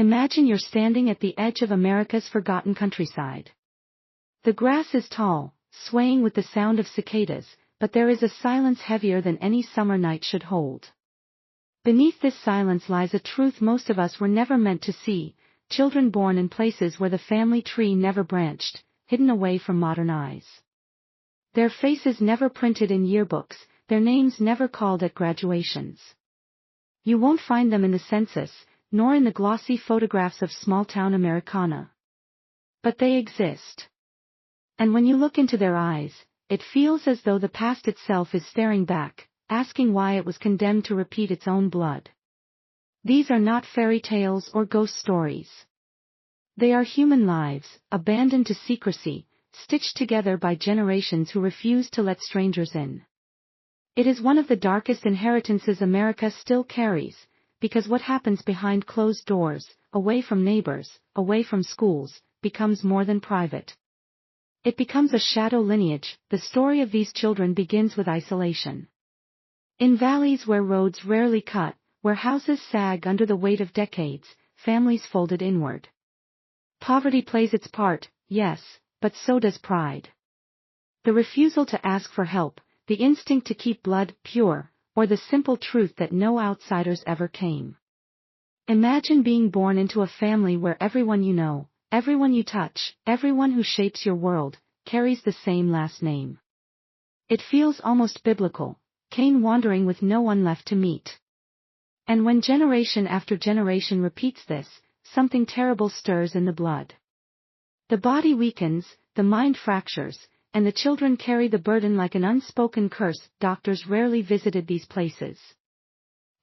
Imagine you're standing at the edge of America's forgotten countryside. The grass is tall, swaying with the sound of cicadas, but there is a silence heavier than any summer night should hold. Beneath this silence lies a truth most of us were never meant to see: children born in places where the family tree never branched, hidden away from modern eyes. Their faces never printed in yearbooks, their names never called at graduations. You won't find them in the census, nor in the glossy photographs of small-town Americana. But they exist. And when you look into their eyes, it feels as though the past itself is staring back, asking why it was condemned to repeat its own blood. These are not fairy tales or ghost stories. They are human lives, abandoned to secrecy, stitched together by generations who refuse to let strangers in. It is one of the darkest inheritances America still carries, because what happens behind closed doors, away from neighbors, away from schools, becomes more than private. It becomes a shadow lineage. The story of these children begins with isolation. In valleys where roads rarely cut, where houses sag under the weight of decades, families folded inward. Poverty plays its part, yes, but so does pride. The refusal to ask for help, the instinct to keep blood pure, or the simple truth that no outsiders ever came. Imagine being born into a family where everyone you know, everyone you touch, everyone who shapes your world, carries the same last name. It feels almost biblical, Cain wandering with no one left to meet. And when generation after generation repeats this, something terrible stirs in the blood. The body weakens, the mind fractures, and the children carry the burden like an unspoken curse. Doctors rarely visited these places.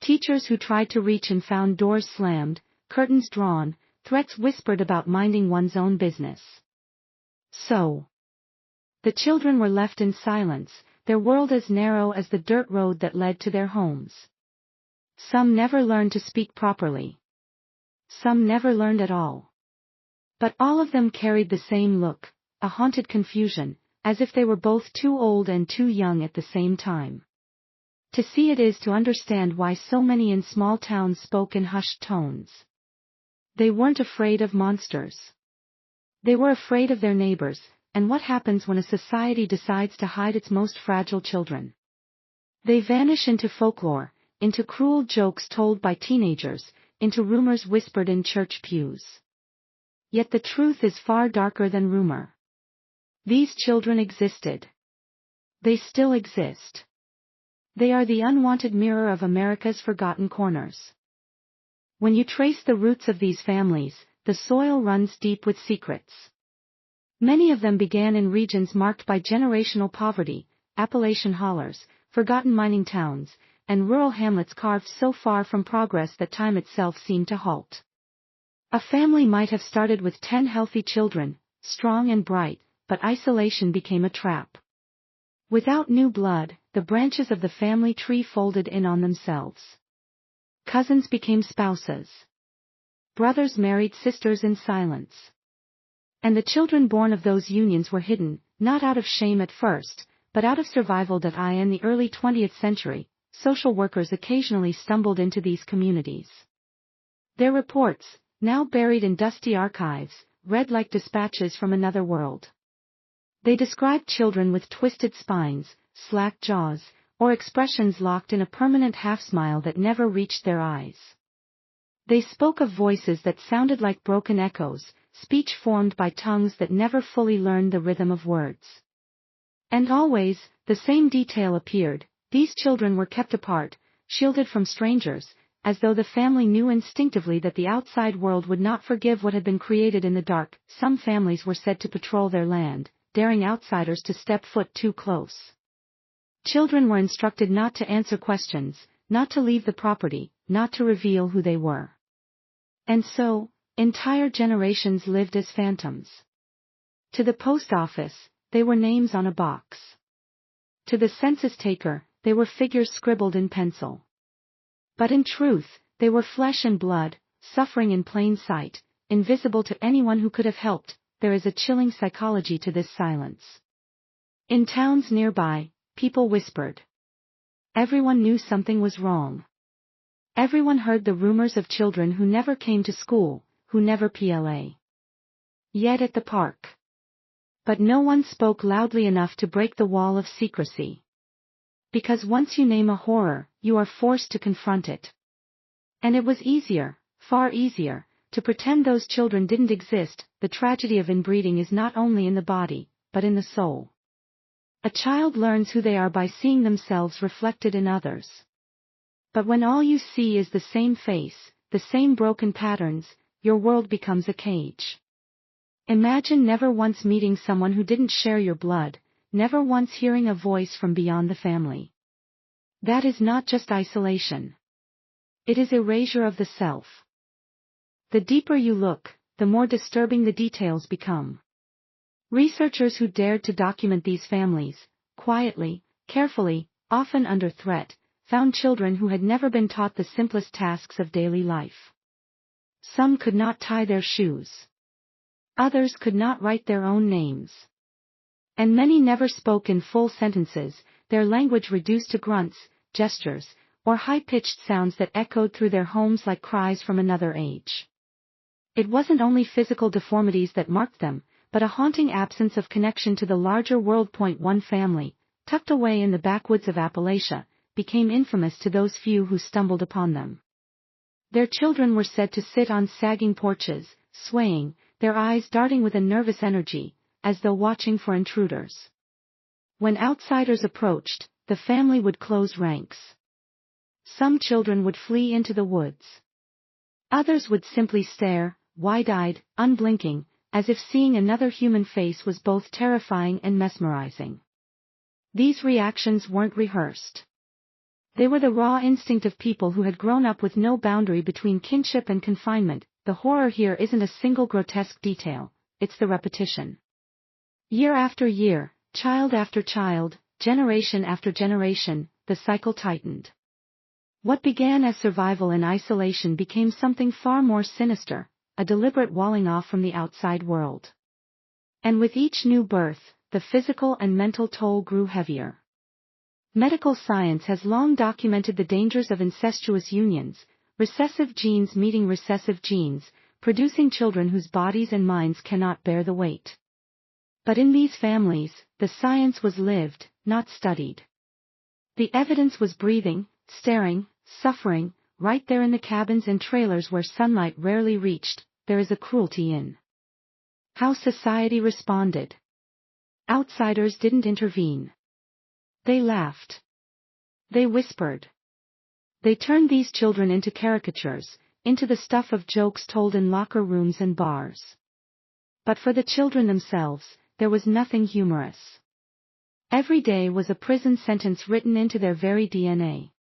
Teachers who tried to reach and found doors slammed, curtains drawn, threats whispered about minding one's own business. So, the children were left in silence, their world as narrow as the dirt road that led to their homes. Some never learned to speak properly. Some never learned at all. But all of them carried the same look, a haunted confusion, as if they were both too old and too young at the same time. To see it is to understand why so many in small towns spoke in hushed tones. They weren't afraid of monsters. They were afraid of their neighbors, and what happens when a society decides to hide its most fragile children. They vanish into folklore, into cruel jokes told by teenagers, into rumors whispered in church pews. Yet the truth is far darker than rumor. These children existed. They still exist. They are the unwanted mirror of America's forgotten corners. When you trace the roots of these families, the soil runs deep with secrets. Many of them began in regions marked by generational poverty, Appalachian hollers, forgotten mining towns, and rural hamlets carved so far from progress that time itself seemed to halt. A family might have started with 10 healthy children, strong and bright, but isolation became a trap. Without new blood, the branches of the family tree folded in on themselves. Cousins became spouses. Brothers married sisters in silence. And the children born of those unions were hidden, not out of shame at first, but out of survival. In the early 20th century, social workers occasionally stumbled into these communities. Their reports, now buried in dusty archives, read like dispatches from another world. They described children with twisted spines, slack jaws, or expressions locked in a permanent half-smile that never reached their eyes. They spoke of voices that sounded like broken echoes, speech formed by tongues that never fully learned the rhythm of words. And always, the same detail appeared: these children were kept apart, shielded from strangers, as though the family knew instinctively that the outside world would not forgive what had been created in the dark. Some families were said to patrol their land, daring outsiders to step foot too close. Children were instructed not to answer questions, not to leave the property, not to reveal who they were. And so, entire generations lived as phantoms. To the post office, they were names on a box. To the census taker, they were figures scribbled in pencil. But in truth, they were flesh and blood, suffering in plain sight, invisible to anyone who could have helped. There is a chilling psychology to this silence. In towns nearby, people whispered. Everyone knew something was wrong. Everyone heard the rumors of children who never came to school, who never PLA. Yet at the park. But no one spoke loudly enough to break the wall of secrecy. Because once you name a horror, you are forced to confront it. And it was easier, far easier, to pretend those children didn't exist. The tragedy of inbreeding is not only in the body, but in the soul. A child learns who they are by seeing themselves reflected in others. But when all you see is the same face, the same broken patterns, your world becomes a cage. Imagine never once meeting someone who didn't share your blood, never once hearing a voice from beyond the family. That is not just isolation. It is erasure of the self. The deeper you look, the more disturbing the details become. Researchers who dared to document these families, quietly, carefully, often under threat, found children who had never been taught the simplest tasks of daily life. Some could not tie their shoes. Others could not write their own names. And many never spoke in full sentences, their language reduced to grunts, gestures, or high-pitched sounds that echoed through their homes like cries from another age. It wasn't only physical deformities that marked them, but a haunting absence of connection to the larger world. One family, tucked away in the backwoods of Appalachia, became infamous to those few who stumbled upon them. Their children were said to sit on sagging porches, swaying, their eyes darting with a nervous energy, as though watching for intruders. When outsiders approached, the family would close ranks. Some children would flee into the woods. Others would simply stare, wide-eyed, unblinking, as if seeing another human face was both terrifying and mesmerizing. These reactions weren't rehearsed. They were the raw instinct of people who had grown up with no boundary between kinship and confinement. The horror here isn't a single grotesque detail, it's the repetition. Year after year, child after child, generation after generation, the cycle tightened. What began as survival in isolation became something far more sinister, a deliberate walling off from the outside world. And with each new birth, the physical and mental toll grew heavier. Medical science has long documented the dangers of incestuous unions, recessive genes meeting recessive genes, producing children whose bodies and minds cannot bear the weight. But in these families, the science was lived, not studied. The evidence was breathing, staring, suffering, right there in the cabins and trailers where sunlight rarely reached. There is a cruelty in how society responded. Outsiders didn't intervene. They laughed. They whispered. They turned these children into caricatures, into the stuff of jokes told in locker rooms and bars. But for the children themselves, there was nothing humorous. Every day was a prison sentence written into their very DNA.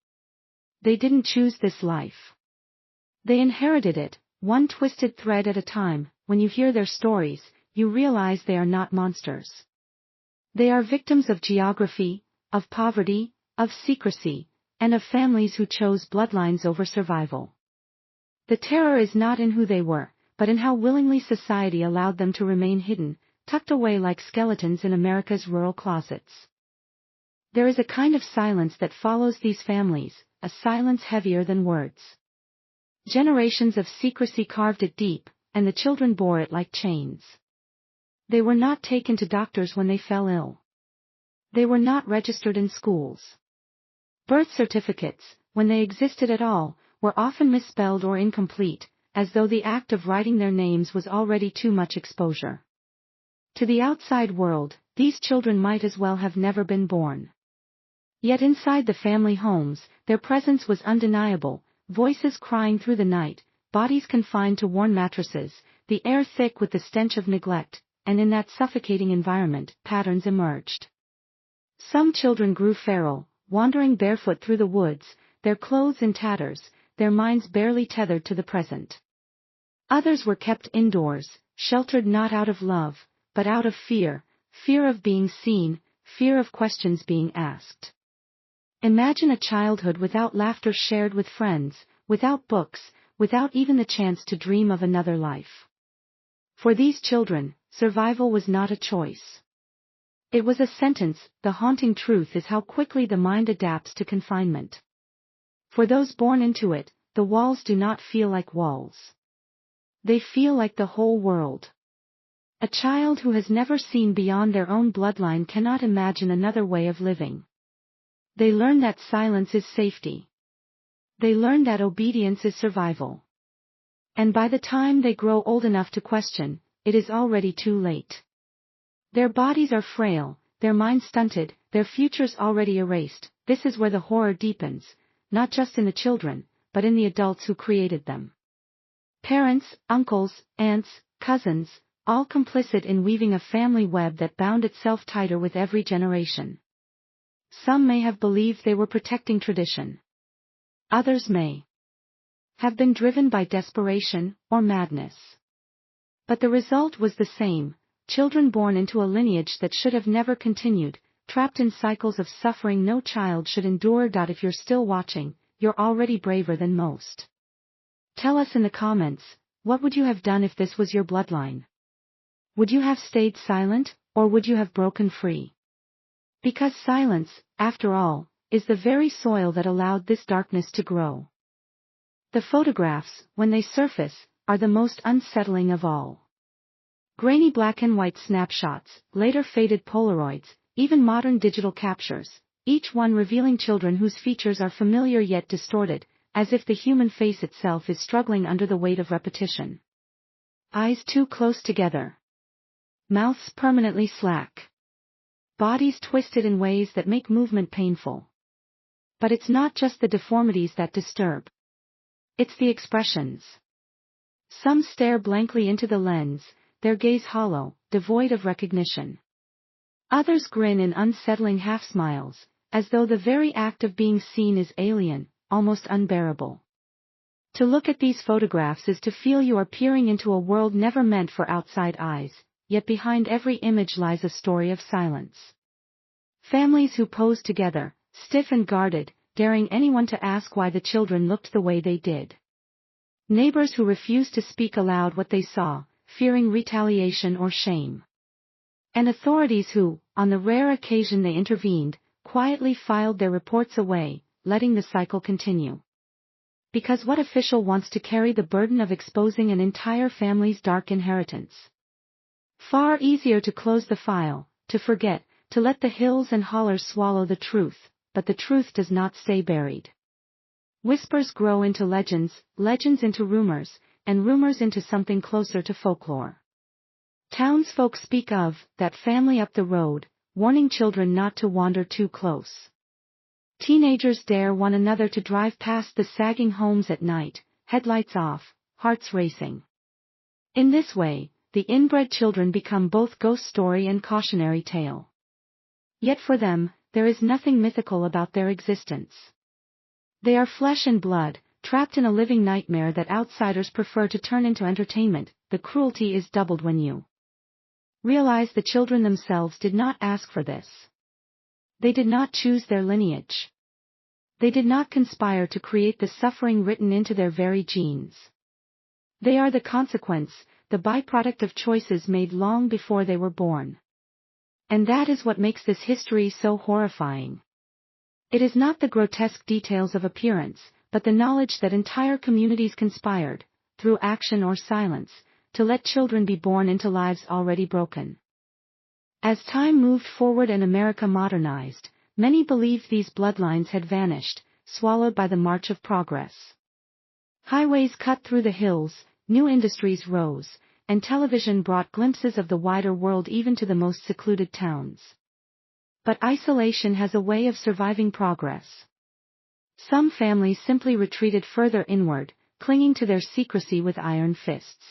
They didn't choose this life. They inherited it, one twisted thread at a time. When you hear their stories, you realize they are not monsters. They are victims of geography, of poverty, of secrecy, and of families who chose bloodlines over survival. The terror is not in who they were, but in how willingly society allowed them to remain hidden, tucked away like skeletons in America's rural closets. There is a kind of silence that follows these families, a silence heavier than words. Generations of secrecy carved it deep, and the children bore it like chains. They were not taken to doctors when they fell ill. They were not registered in schools. Birth certificates, when they existed at all, were often misspelled or incomplete, as though the act of writing their names was already too much exposure. To the outside world, these children might as well have never been born. Yet inside the family homes, their presence was undeniable, voices crying through the night, bodies confined to worn mattresses, the air thick with the stench of neglect, and in that suffocating environment, patterns emerged. Some children grew feral, wandering barefoot through the woods, their clothes in tatters, their minds barely tethered to the present. Others were kept indoors, sheltered not out of love, but out of fear, fear of being seen, fear of questions being asked. Imagine a childhood without laughter shared with friends, without books, without even the chance to dream of another life. For these children, survival was not a choice. It was a sentence. The haunting truth is how quickly the mind adapts to confinement. For those born into it, the walls do not feel like walls. They feel like the whole world. A child who has never seen beyond their own bloodline cannot imagine another way of living. They learn that silence is safety. They learn that obedience is survival. And by the time they grow old enough to question, it is already too late. Their bodies are frail, their minds stunted, their futures already erased. This is where the horror deepens, not just in the children, but in the adults who created them. Parents, uncles, aunts, cousins, all complicit in weaving a family web that bound itself tighter with every generation. Some may have believed they were protecting tradition. Others may have been driven by desperation or madness. But the result was the same: children born into a lineage that should have never continued, trapped in cycles of suffering no child should endure. If you're still watching, you're already braver than most. Tell us in the comments, what would you have done if this was your bloodline? Would you have stayed silent, or would you have broken free? Because silence, after all, is the very soil that allowed this darkness to grow. The photographs, when they surface, are the most unsettling of all. Grainy black and white snapshots, later faded Polaroids, even modern digital captures, each one revealing children whose features are familiar yet distorted, as if the human face itself is struggling under the weight of repetition. Eyes too close together. Mouths permanently slack. Bodies twisted in ways that make movement painful. But it's not just the deformities that disturb. It's the expressions. Some stare blankly into the lens, their gaze hollow, devoid of recognition. Others grin in unsettling half-smiles, as though the very act of being seen is alien, almost unbearable. To look at these photographs is to feel you are peering into a world never meant for outside eyes, yet behind every image lies a story of silence. Families who pose together, stiff and guarded, daring anyone to ask why the children looked the way they did. Neighbors who refused to speak aloud what they saw, fearing retaliation or shame. And authorities who, on the rare occasion they intervened, quietly filed their reports away, letting the cycle continue. Because what official wants to carry the burden of exposing an entire family's dark inheritance? Far easier to close the file, to forget, to let the hills and hollers swallow the truth, but the truth does not stay buried. Whispers grow into legends, legends into rumors, and rumors into something closer to folklore. Townsfolk speak of that family up the road, warning children not to wander too close. Teenagers dare one another to drive past the sagging homes at night, headlights off, hearts racing. In this way, the inbred children become both ghost story and cautionary tale. Yet for them, there is nothing mythical about their existence. They are flesh and blood, trapped in a living nightmare that outsiders prefer to turn into entertainment. The cruelty is doubled when you realize the children themselves did not ask for this. They did not choose their lineage. They did not conspire to create the suffering written into their very genes. They are the consequence, the byproduct of choices made long before they were born. And that is what makes this history so horrifying. It is not the grotesque details of appearance, but the knowledge that entire communities conspired, through action or silence, to let children be born into lives already broken. As time moved forward and America modernized, many believed these bloodlines had vanished, swallowed by the march of progress. Highways cut through the hills, new industries rose, and television brought glimpses of the wider world even to the most secluded towns. But isolation has a way of surviving progress. Some families simply retreated further inward, clinging to their secrecy with iron fists.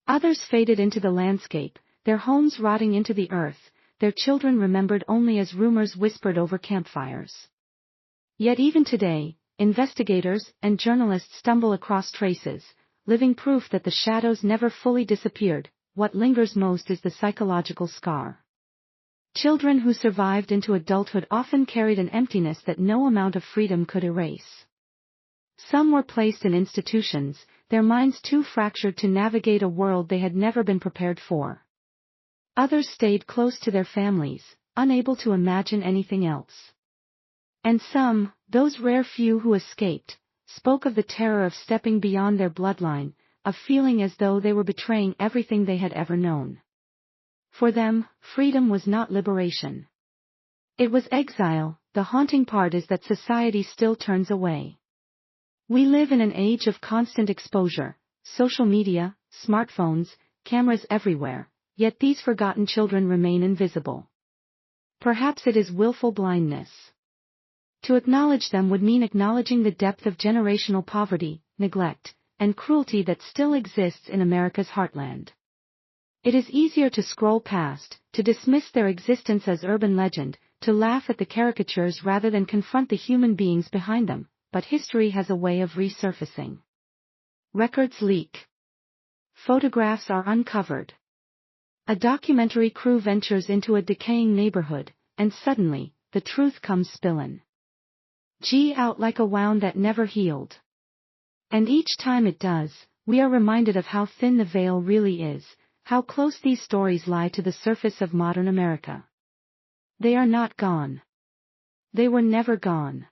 Others faded into the landscape, their homes rotting into the earth, their children remembered only as rumors whispered over campfires. Yet even today, investigators and journalists stumble across traces, living proof that the shadows never fully disappeared. What lingers most is the psychological scar. Children who survived into adulthood often carried an emptiness that no amount of freedom could erase. Some were placed in institutions, their minds too fractured to navigate a world they had never been prepared for. Others stayed close to their families, unable to imagine anything else. And some, those rare few who escaped, spoke of the terror of stepping beyond their bloodline, of feeling as though they were betraying everything they had ever known. For them, freedom was not liberation. It was exile. The haunting part is that society still turns away. We live in an age of constant exposure, social media, smartphones, cameras everywhere, yet these forgotten children remain invisible. Perhaps it is willful blindness. To acknowledge them would mean acknowledging the depth of generational poverty, neglect, and cruelty that still exists in America's heartland. It is easier to scroll past, to dismiss their existence as urban legend, to laugh at the caricatures rather than confront the human beings behind them, but history has a way of resurfacing. Records leak. Photographs are uncovered. A documentary crew ventures into a decaying neighborhood, and suddenly, the truth comes spillin' out like a wound that never healed. And each time it does, we are reminded of how thin the veil really is, how close these stories lie to the surface of modern America. They are not gone. They were never gone.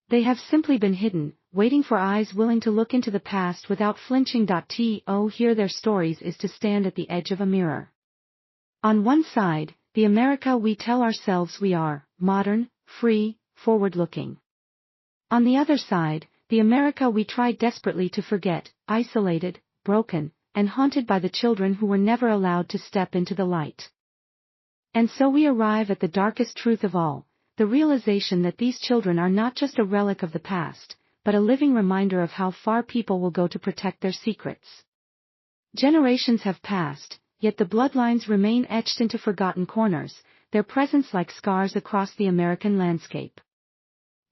They have simply been hidden, waiting for eyes willing to look into the past without flinching. To hear their stories is to stand at the edge of a mirror. On one side, the America we tell ourselves we are, modern, free, forward-looking. On the other side, the America we try desperately to forget, isolated, broken, and haunted by the children who were never allowed to step into the light. And so we arrive at the darkest truth of all, the realization that these children are not just a relic of the past, but a living reminder of how far people will go to protect their secrets. Generations have passed, yet the bloodlines remain etched into forgotten corners, their presence like scars across the American landscape.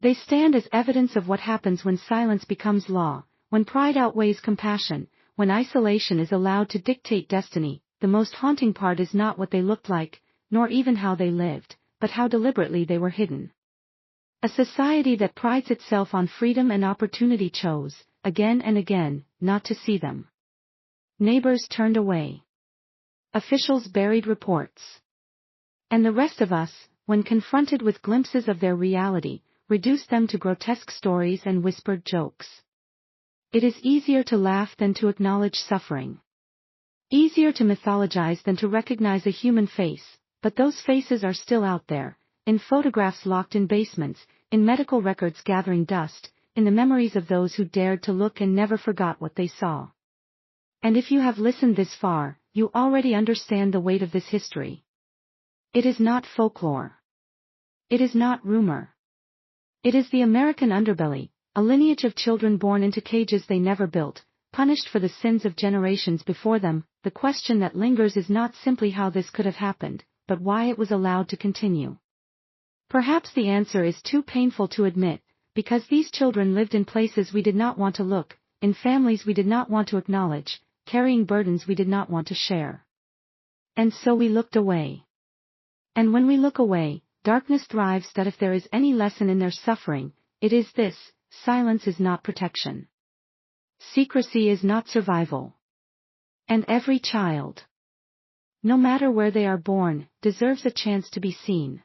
They stand as evidence of what happens when silence becomes law, when pride outweighs compassion, when isolation is allowed to dictate destiny. The most haunting part is not what they looked like, nor even how they lived, but how deliberately they were hidden. A society that prides itself on freedom and opportunity chose, again and again, not to see them. Neighbors turned away. Officials buried reports. And the rest of us, when confronted with glimpses of their reality, reduced them to grotesque stories and whispered jokes. It is easier to laugh than to acknowledge suffering. Easier to mythologize than to recognize a human face, but those faces are still out there, in photographs locked in basements, in medical records gathering dust, in the memories of those who dared to look and never forgot what they saw. And if you have listened this far, you already understand the weight of this history. It is not folklore. It is not rumor. It is the American underbelly, a lineage of children born into cages they never built, punished for the sins of generations before them. The question that lingers is not simply how this could have happened, but why it was allowed to continue. Perhaps the answer is too painful to admit, because these children lived in places we did not want to look, in families we did not want to acknowledge, carrying burdens we did not want to share. And so we looked away. And when we look away, darkness thrives. That if there is any lesson in their suffering, it is this: silence is not protection. Secrecy is not survival. And every child, no matter where they are born, deserves a chance to be seen.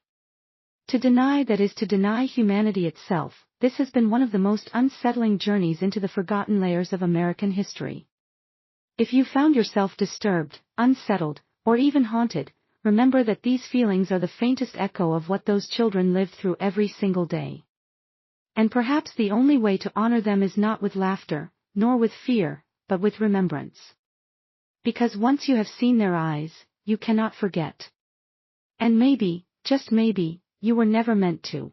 To deny that is to deny humanity itself. This has been one of the most unsettling journeys into the forgotten layers of American history. If you found yourself disturbed, unsettled, or even haunted, remember that these feelings are the faintest echo of what those children lived through every single day. And perhaps the only way to honor them is not with laughter, nor with fear, but with remembrance. Because once you have seen their eyes, you cannot forget. And maybe, just maybe, you were never meant to.